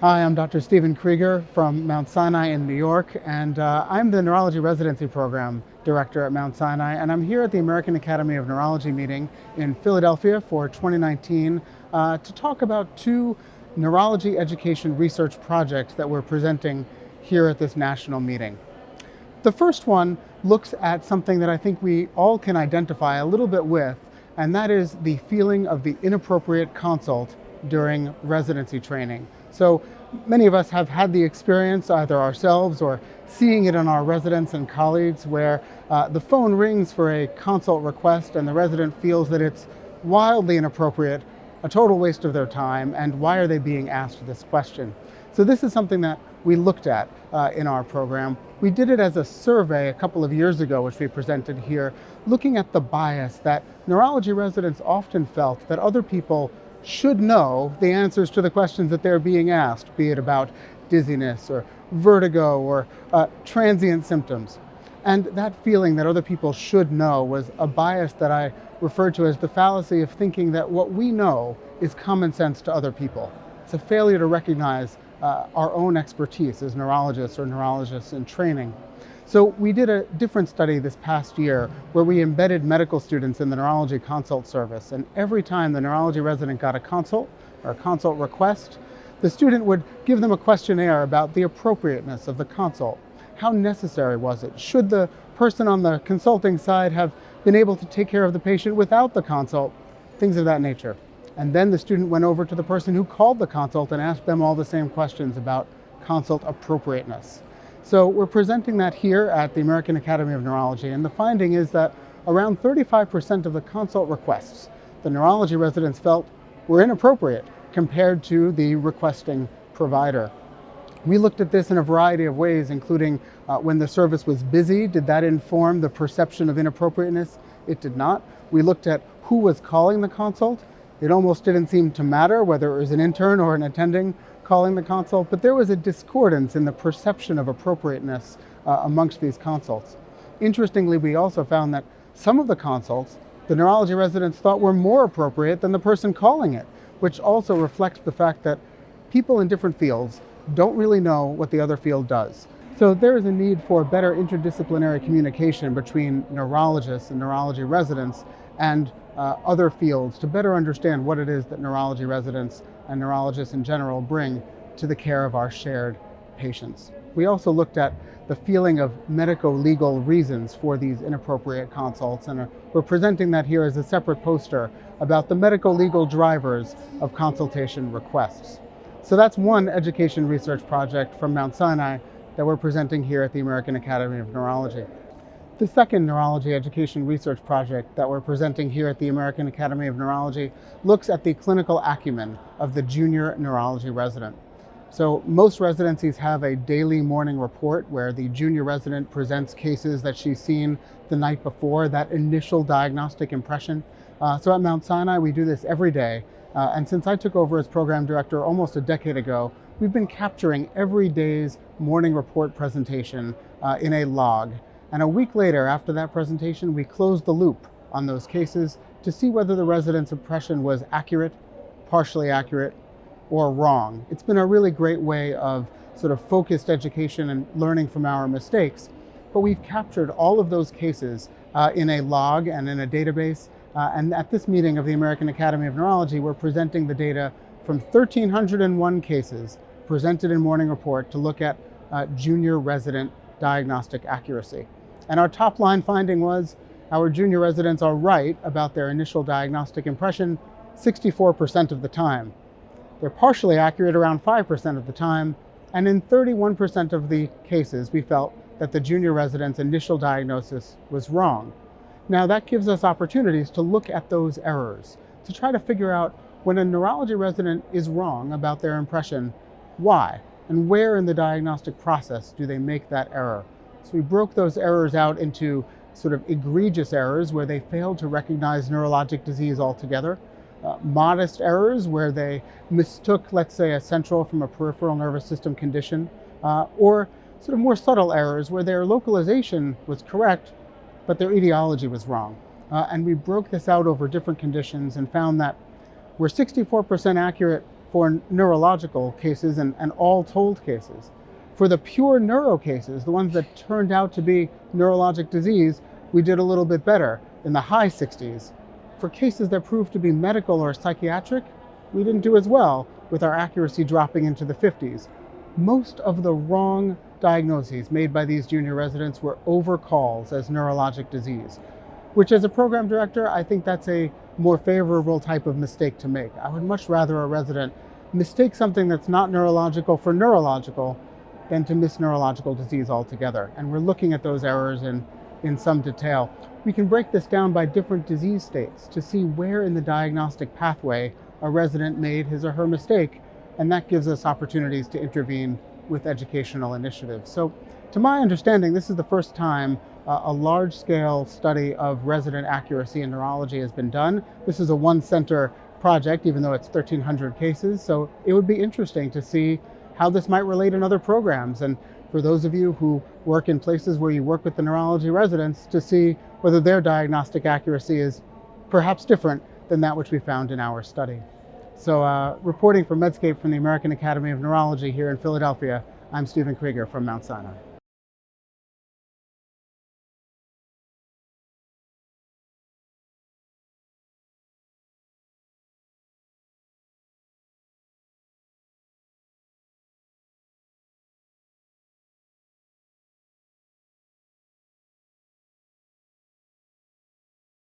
Hi, I'm Dr. Stephen Krieger from Mount Sinai in New York, and I'm the Neurology Residency Program Director at Mount Sinai, and I'm here at the American Academy of Neurology meeting in Philadelphia for 2019 to talk about two neurology education research projects that we're presenting here at this national meeting. The first one looks at something that I think we all can identify a little bit with, and that is the feeling of the inappropriate consult during residency training. So many of us have had the experience, either ourselves or seeing it in our residents and colleagues, where the phone rings for a consult request and the resident feels that it's wildly inappropriate, a total waste of their time, and why are they being asked this question? So this is something that we looked at in our program. We did it as a survey a couple of years ago, which we presented here, looking at the bias that neurology residents often felt that other people should know the answers to the questions that they're being asked, be it about dizziness or vertigo or transient symptoms. And that feeling that other people should know was a bias that I referred to as the fallacy of thinking that what we know is common sense to other people. It's a failure to recognize our own expertise as neurologists or neurologists in training. So we did a different study this past year where we embedded medical students in the neurology consult service, and every time the neurology resident got a consult or a consult request, the student would give them a questionnaire about the appropriateness of the consult. How necessary was it? Should the person on the consulting side have been able to take care of the patient without the consult? Things of that nature. And then the student went over to the person who called the consult and asked them all the same questions about consult appropriateness. So we're presenting that here at the American Academy of Neurology, and the finding is that around 35% of the consult requests the neurology residents felt were inappropriate compared to the requesting provider. We looked at this in a variety of ways, including when the service was busy. Did that inform the perception of inappropriateness? It did not. We looked at who was calling the consult. It almost didn't seem to matter whether it was an intern or an attending calling the consult, but there was a discordance in the perception of appropriateness amongst these consults. Interestingly, we also found that some of the consults, the neurology residents thought were more appropriate than the person calling it, which also reflects the fact that people in different fields don't really know what the other field does. So there is a need for better interdisciplinary communication between neurologists and neurology residents and other fields to better understand what it is that neurology residents and neurologists in general bring to the care of our shared patients. We also looked at the feeling of medico-legal reasons for these inappropriate consults, and we're presenting that here as a separate poster about the medico-legal drivers of consultation requests. So that's one education research project from Mount Sinai that we're presenting here at the American Academy of Neurology. The second neurology education research project that we're presenting here at the American Academy of Neurology looks at the clinical acumen of the junior neurology resident. So most residencies have a daily morning report where the junior resident presents cases that she's seen the night before, that initial diagnostic impression. So at Mount Sinai, we do this every day. And since I took over as program director almost a decade ago, we've been capturing every day's morning report presentation in a log. And a week later, after that presentation, we closed the loop on those cases to see whether the resident's impression was accurate, partially accurate, or wrong. It's been a really great way of sort of focused education and learning from our mistakes. But we've captured all of those cases in a log and in a database. And at this meeting of the American Academy of Neurology, we're presenting the data from 1,301 cases presented in morning report to look at junior resident diagnostic accuracy. And our top line finding was our junior residents are right about their initial diagnostic impression 64% of the time. They're partially accurate around 5% of the time, and in 31% of the cases we felt that the junior resident's initial diagnosis was wrong. Now that gives us opportunities to look at those errors, to try to figure out when a neurology resident is wrong about their impression, why? And where in the diagnostic process do they make that error? So we broke those errors out into sort of egregious errors where they failed to recognize neurologic disease altogether, modest errors where they mistook, let's say, a central from a peripheral nervous system condition, or sort of more subtle errors where their localization was correct, but their etiology was wrong. And we broke this out over different conditions and found that we're 64% accurate for neurological cases and all told cases. For the pure neuro cases, the ones that turned out to be neurologic disease, we did a little bit better, in the high 60s. For cases that proved to be medical or psychiatric, we didn't do as well, with our accuracy dropping into the 50s. Most of the wrong diagnoses made by these junior residents were overcalls as neurologic disease, which as a program director, I think that's a more favorable type of mistake to make. I would much rather a resident mistake something that's not neurological for neurological than to miss neurological disease altogether. And we're looking at those errors in some detail. We can break this down by different disease states to see where in the diagnostic pathway a resident made his or her mistake, and that gives us opportunities to intervene with educational initiatives. So to my understanding, this is the first time a large-scale study of resident accuracy in neurology has been done. This is a one-center project, even though it's 1,300 cases, so it would be interesting to see how this might relate in other programs, and for those of you who work in places where you work with the neurology residents, to see whether their diagnostic accuracy is perhaps different than that which we found in our study. So reporting for Medscape from the American Academy of Neurology here in Philadelphia, I'm Stephen Krieger from Mount Sinai.